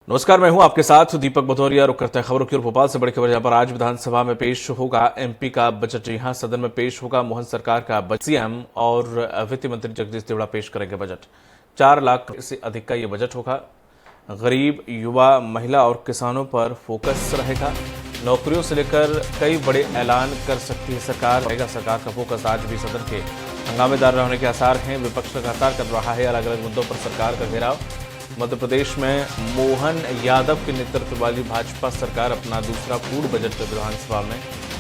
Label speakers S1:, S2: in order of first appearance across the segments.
S1: नमस्कार, मैं हूं आपके साथ दीपक भदौरिया। रुक करते हैं खबरों की ओर। भोपाल से बड़ी खबर जहां पर आज विधानसभा में पेश होगा एमपी का बजट। यहां सदन में पेश होगा मोहन सरकार का बजट। सीएम और वित्त मंत्री जगदीश देवड़ा पेश करेंगे बजट। 4 लाख से अधिक का ये बजट होगा। गरीब, युवा, महिला और किसानों पर फोकस रहेगा। नौकरियों से लेकर कई बड़े ऐलान कर सकती है सरकार। रहेगा सरकार का फोकस। आज भी सदन के हंगामेदार रहने के आसार हैं। विपक्ष लगातार कर रहा है अलग अलग मुद्दों पर सरकार का घेराव। मध्य प्रदेश में मोहन यादव के नेतृत्व वाली भाजपा सरकार अपना दूसरा पूर्ण बजट विधानसभा में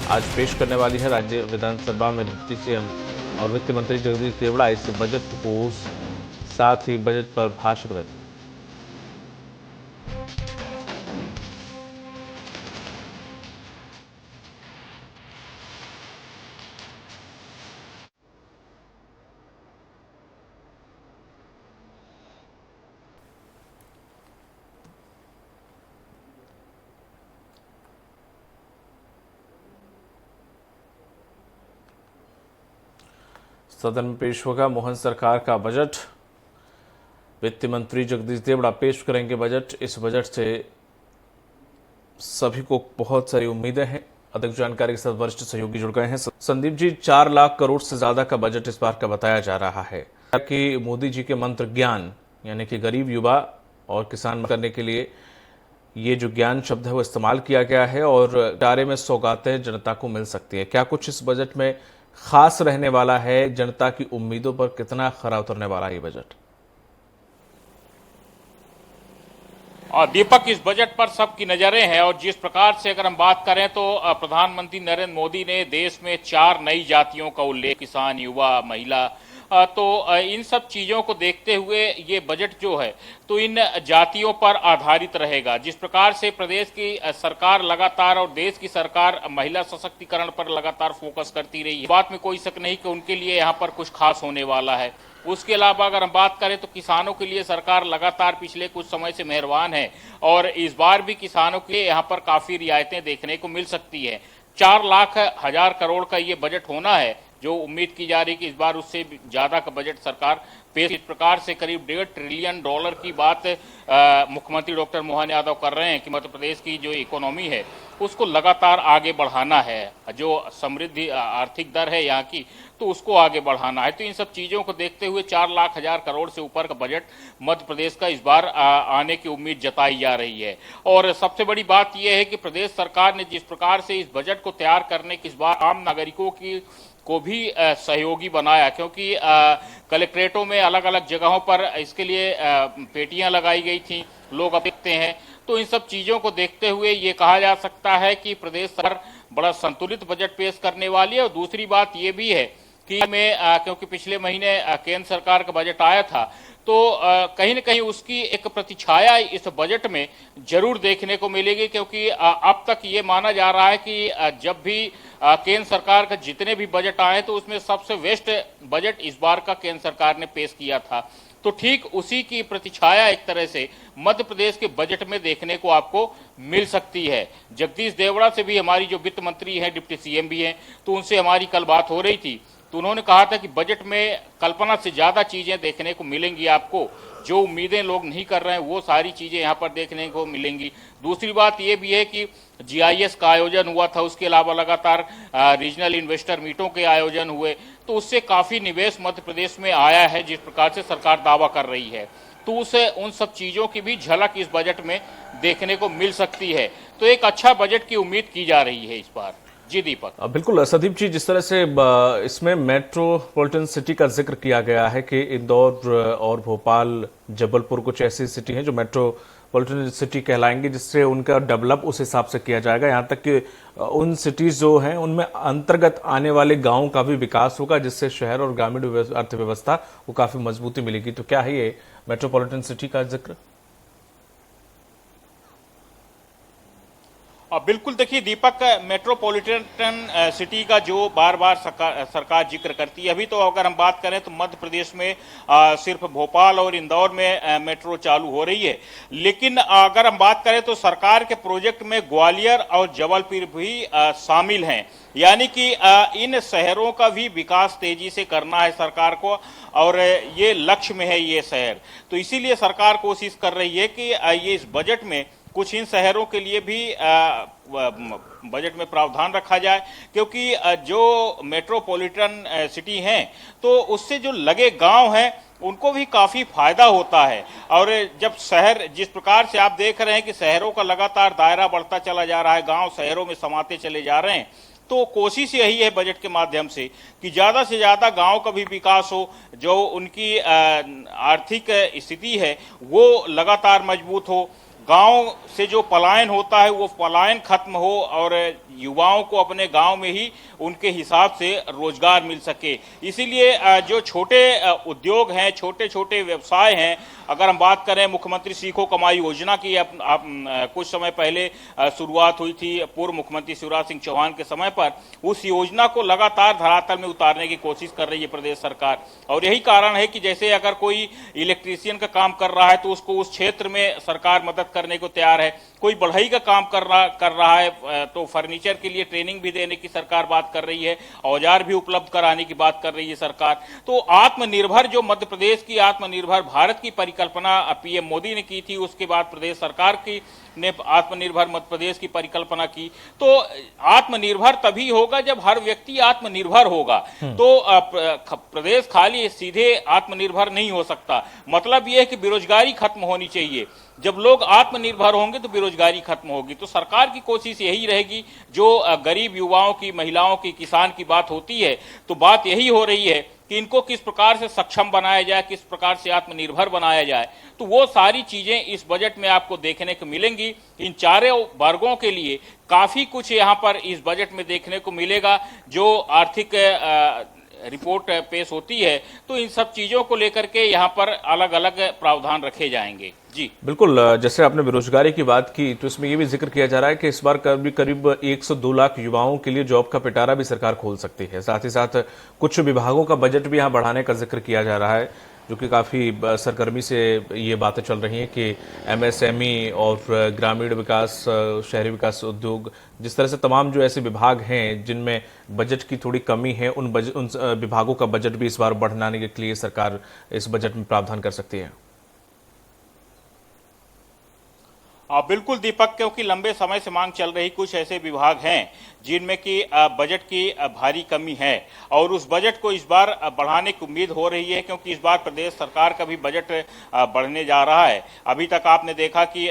S1: आज पेश करने वाली है। राज्य विधानसभा में डिप्टी सीएम और वित्त मंत्री जगदीश देवड़ा इस बजट को साथ ही बजट पर भाषण देंगे। सदन में पेश होगा मोहन सरकार का बजट। वित्त मंत्री जगदीश देवड़ा पेश करेंगे बजट। इस बजट से सभी को बहुत सारी उम्मीदें हैं। अधिक जानकारी के साथ वरिष्ठ सहयोगी जुड़ गए हैं। संदीप जी, 4 लाख करोड़ से ज्यादा का बजट इस बार का बताया जा रहा है कि मोदी जी के मंत्र ज्ञान यानी कि गरीब, युवा और किसान करने के लिए ये जो ज्ञान शब्द है वो इस्तेमाल किया गया है और दायरे में सौगातें जनता को मिल सकती है। क्या कुछ इस बजट में खास रहने वाला है? जनता की उम्मीदों पर कितना खरा उतरने वाला है ये बजट?
S2: और दीपक, इस बजट पर सबकी नजरें हैं और जिस प्रकार से अगर हम बात करें तो प्रधानमंत्री नरेंद्र मोदी ने देश में 4 नई जातियों का उल्लेख, किसान, युवा, महिला, तो इन सब चीजों को देखते हुए ये बजट जो है तो इन जातियों पर आधारित रहेगा। जिस प्रकार से प्रदेश की सरकार लगातार और देश की सरकार महिला सशक्तिकरण पर लगातार फोकस करती रही है, बात में कोई शक नहीं कि उनके लिए यहाँ पर कुछ खास होने वाला है। उसके अलावा अगर हम बात करें तो किसानों के लिए सरकार लगातार पिछले कुछ समय से मेहरबान है और इस बार भी किसानों के लिए यहाँ पर काफी रियायतें देखने को मिल सकती है। 4 लाख हजार करोड़ का ये बजट होना है जो उम्मीद की जा रही है कि इस बार उससे ज्यादा का बजट सरकार पेश। इस प्रकार से करीब $1.5 ट्रिलियन की बात मुख्यमंत्री डॉक्टर मोहन यादव कर रहे हैं कि मध्य प्रदेश की जो इकोनॉमी है उसको लगातार आगे बढ़ाना है। जो समृद्धि आर्थिक दर है यहाँ की तो उसको आगे बढ़ाना है। तो इन सब चीजों को देखते हुए 4 लाख हजार करोड़ से ऊपर का बजट मध्य प्रदेश का इस बार आने की उम्मीद जताई जा रही है। और सबसे बड़ी बात यह है कि प्रदेश सरकार ने जिस प्रकार से इस बजट को तैयार करने की इस बार आम नागरिकों की को भी सहयोगी बनाया, क्योंकि कलेक्ट्रेटों में अलग अलग जगहों पर इसके लिए पेटियां लगाई गई थी, लोग अब देखते हैं। तो इन सब चीजों को देखते हुए ये कहा जा सकता है कि प्रदेश सरकार बड़ा संतुलित बजट पेश करने वाली है। और दूसरी बात ये भी है कि क्योंकि पिछले महीने केंद्र सरकार का बजट आया था तो कहीं न कहीं उसकी एक प्रतिछाया इस बजट में जरूर देखने को मिलेगी, क्योंकि अब तक ये माना जा रहा है कि जब भी केंद्र सरकार का जितने भी बजट आए तो उसमें सबसे बेस्ट बजट इस बार का केंद्र सरकार ने पेश किया था। तो ठीक उसी की प्रतिछाया एक तरह से मध्य प्रदेश के बजट में देखने को आपको मिल सकती है। जगदीश देवड़ा से भी हमारी जो वित्त मंत्री हैं, डिप्टी सीएम भी हैं, तो उनसे हमारी कल बात हो रही थी तो उन्होंने कहा था कि बजट में कल्पना से ज्यादा चीजें देखने को मिलेंगी आपको। जो उम्मीदें लोग नहीं कर रहे हैं वो सारी चीजें यहाँ पर देखने को मिलेंगी। दूसरी बात ये भी है कि जीआईएस का आयोजन हुआ था, उसके अलावा लगातार रीजनल इन्वेस्टर मीटों के आयोजन हुए, तो उससे काफी निवेश मध्य प्रदेश में आया है जिस प्रकार से सरकार दावा कर रही है। तो उसे उन सब चीजों की भी झलक इस बजट में देखने को मिल सकती है। तो एक अच्छा बजट की उम्मीद की जा रही है इस बार। जी दीपक।
S1: बिल्कुल संदीप जी, जिस तरह से इसमें मेट्रोपॉलिटन सिटी का जिक्र किया गया है कि इंदौर और भोपाल, जबलपुर कुछ ऐसी सिटी हैं जो मेट्रोपॉलिटन सिटी कहलाएंगी, जिससे उनका डेवलप उस हिसाब से किया जाएगा। यहाँ तक कि उन सिटीज जो हैं उनमें अंतर्गत आने वाले गांवों का भी विकास होगा, जिससे शहर और ग्रामीण अर्थव्यवस्था को काफी मजबूती मिलेगी। तो क्या है ये मेट्रोपॉलिटन सिटी का जिक्र?
S2: बिल्कुल देखिए दीपक, मेट्रोपॉलिटन सिटी का जो बार बार सरकार जिक्र करती है, अभी तो अगर हम बात करें तो मध्य प्रदेश में सिर्फ भोपाल और इंदौर में मेट्रो चालू हो रही है। लेकिन अगर हम बात करें तो सरकार के प्रोजेक्ट में ग्वालियर और जबलपुर भी शामिल हैं। यानी कि इन शहरों का भी विकास तेजी से करना है सरकार को, और ये लक्ष्य में है ये शहर। तो इसीलिए सरकार कोशिश कर रही है कि ये इस बजट में कुछ इन शहरों के लिए भी बजट में प्रावधान रखा जाए, क्योंकि जो मेट्रोपॉलिटन सिटी हैं तो उससे जो लगे गांव हैं उनको भी काफी फायदा होता है। और जब शहर, जिस प्रकार से आप देख रहे हैं कि शहरों का लगातार दायरा बढ़ता चला जा रहा है, गांव शहरों में समाते चले जा रहे हैं, तो कोशिश यही है बजट के माध्यम से कि ज्यादा से ज्यादा गांव का भी विकास हो, जो उनकी आर्थिक स्थिति है वो लगातार मजबूत हो, गांव से जो पलायन होता है वो पलायन खत्म हो, और युवाओं को अपने गांव में ही उनके हिसाब से रोजगार मिल सके। इसीलिए जो छोटे उद्योग हैं, छोटे छोटे व्यवसाय हैं, अगर हम बात करें मुख्यमंत्री सीखो कमाई योजना की कुछ समय पहले शुरुआत हुई थी पूर्व मुख्यमंत्री शिवराज सिंह चौहान के समय पर, उस योजना को लगातार धरातल में उतारने की कोशिश कर रही है प्रदेश सरकार। और यही कारण है कि जैसे अगर कोई इलेक्ट्रीशियन का काम कर रहा है तो उसको उस क्षेत्र में सरकार मदद करने को तैयार है, कोई बढ़ई का काम कर रहा है तो फर्नीचर के लिए ट्रेनिंग भी देने की सरकार बात कर रही है, औजार भी उपलब्ध कराने की बात कर रही है सरकार। तो आत्मनिर्भर, जो मध्य प्रदेश की आत्मनिर्भर भारत की परिकल्पना पीएम मोदी ने की थी, उसके बाद प्रदेश सरकार की ने आत्मनिर्भर मध्य प्रदेश की परिकल्पना की। तो आत्मनिर्भर तभी होगा जब हर व्यक्ति आत्मनिर्भर होगा। तो प्रदेश खाली सीधे आत्मनिर्भर नहीं हो सकता। मतलब यह है कि बेरोजगारी खत्म होनी चाहिए। जब लोग आत्मनिर्भर होंगे तो बेरोजगारी खत्म होगी। तो सरकार की कोशिश यही रहेगी, जो गरीब युवाओं की, महिलाओं की, किसान की बात होती है, तो बात यही हो रही है कि इनको किस प्रकार से सक्षम बनाया जाए, किस प्रकार से आत्मनिर्भर बनाया जाए। तो वो सारी चीजें इस बजट में आपको देखने को मिलेंगी। इन चारों वर्गों के लिए काफी कुछ यहाँ पर इस बजट में देखने को मिलेगा। जो आर्थिक रिपोर्ट पेश होती है तो इन सब चीजों को लेकर के यहाँ पर अलग अलग प्रावधान रखे जाएंगे। जी
S1: बिल्कुल, जैसे आपने बेरोजगारी की बात की तो इसमें यह भी जिक्र किया जा रहा है कि इस बार करीब 102 लाख युवाओं के लिए जॉब का पिटारा भी सरकार खोल सकती है। साथ ही साथ कुछ विभागों का बजट भी यहाँ बढ़ाने का जिक्र किया जा रहा है, जो कि काफी सरगर्मी से ये बातें चल रही हैं कि एमएसएमई और ग्रामीण विकास, शहरी विकास, उद्योग, जिस तरह से तमाम जो ऐसे विभाग हैं जिनमें बजट की थोड़ी कमी है, उन विभागों का बजट भी इस बार बढ़ाने के लिए सरकार इस बजट में प्रावधान कर सकती है।
S2: बिल्कुल दीपक, क्योंकि लंबे समय से मांग चल रही कुछ ऐसे विभाग हैं जिनमें कि बजट की भारी कमी है, और उस बजट को इस बार बढ़ाने की उम्मीद हो रही है, क्योंकि इस बार प्रदेश सरकार का भी बजट बढ़ने जा रहा है। अभी तक आपने देखा कि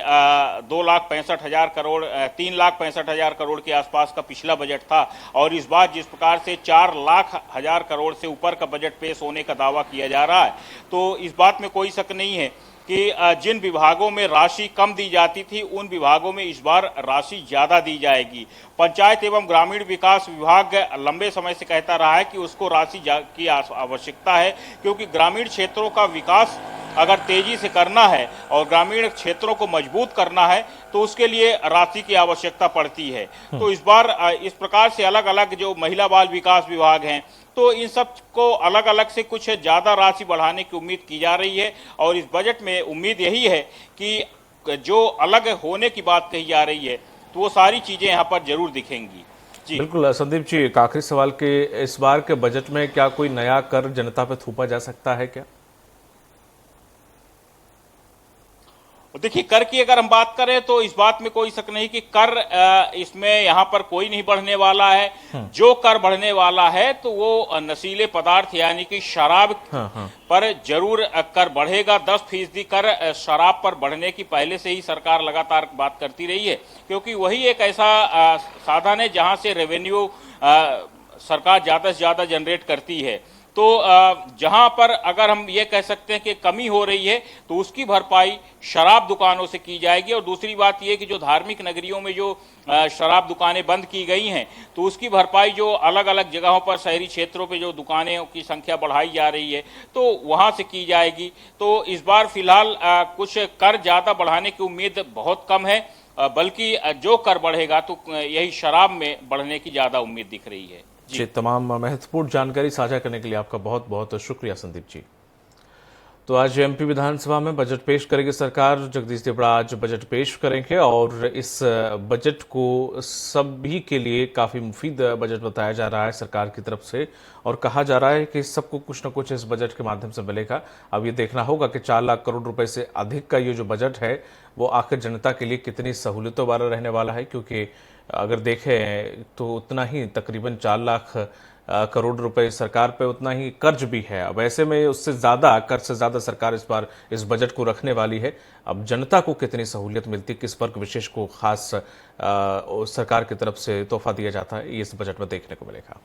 S2: 2,65,000 करोड़, 3,65,000 करोड़ के आसपास का पिछला बजट था, और इस बार जिस प्रकार से 4,00,000 करोड़ से ऊपर का बजट पेश होने का दावा किया जा रहा है, तो इस बात में कोई शक नहीं है कि जिन विभागों में राशि कम दी जाती थी उन विभागों में इस बार राशि ज्यादा दी जाएगी। पंचायत एवं ग्रामीण विकास विभाग लंबे समय से कहता रहा है कि उसको राशि की आवश्यकता है, क्योंकि ग्रामीण क्षेत्रों का विकास अगर तेजी से करना है और ग्रामीण क्षेत्रों को मजबूत करना है तो उसके लिए राशि की आवश्यकता पड़ती है। तो इस बार इस प्रकार से अलग अलग जो महिला बाल विकास विभाग हैं, तो इन सब को अलग अलग से कुछ ज्यादा राशि बढ़ाने की उम्मीद की जा रही है। और इस बजट में उम्मीद यही है कि जो अलग होने की बात कही जा रही है तो वो सारी चीजें यहाँ पर जरूर दिखेंगी। जी
S1: बिल्कुल संदीप जी, एक आखिरी सवाल के इस बार के बजट में क्या कोई नया कर जनता पे थोपा जा सकता है क्या?
S2: देखिए, कर की अगर हम बात करें तो इस बात में कोई शक नहीं कि कर इसमें यहाँ पर कोई नहीं बढ़ने वाला है। जो कर बढ़ने वाला है तो वो नशीले पदार्थ यानी कि शराब पर जरूर कर बढ़ेगा। 10% कर शराब पर बढ़ने की पहले से ही सरकार लगातार बात करती रही है, क्योंकि वही एक ऐसा साधन है जहां से रेवेन्यू सरकार ज्यादा से ज्यादा जनरेट करती है। तो जहां पर अगर हम ये कह सकते हैं कि कमी हो रही है तो उसकी भरपाई शराब दुकानों से की जाएगी। और दूसरी बात यह कि जो धार्मिक नगरियों में जो शराब दुकानें बंद की गई हैं तो उसकी भरपाई जो अलग अलग जगहों पर, शहरी क्षेत्रों पे जो दुकानें की संख्या बढ़ाई जा रही है तो वहां से की जाएगी। तो इस बार फिलहाल कुछ कर ज्यादा बढ़ाने की उम्मीद बहुत कम है। बल्कि जो कर बढ़ेगा तो यही शराब में बढ़ने की ज्यादा उम्मीद दिख रही है।
S1: जी, तमाम महत्वपूर्ण जानकारी साझा करने के लिए आपका बहुत बहुत शुक्रिया संदीप जी। तो आज एमपी विधानसभा में बजट पेश करेगी सरकार। जगदीश देवड़ा आज बजट पेश करेंगे और इस बजट को सभी के लिए काफी मुफीद बजट बताया जा रहा है सरकार की तरफ से, और कहा जा रहा है कि सबको कुछ न कुछ इस बजट के माध्यम से मिलेगा। अब ये देखना होगा कि 4 लाख करोड़ रुपए से अधिक का ये जो बजट है वो आखिर जनता के लिए कितनी सहूलियतों वाला रहने वाला है, क्योंकि अगर देखें तो उतना ही तकरीबन 4 लाख करोड़ रुपए सरकार पे उतना ही कर्ज भी है। अब ऐसे में उससे ज्यादा कर्ज से ज्यादा सरकार इस बार इस बजट को रखने वाली है। अब जनता को कितनी सहूलियत मिलती, किस वर्ग विशेष को खास सरकार की तरफ से तोहफा दिया जाता है, ये इस बजट में देखने को मिलेगा।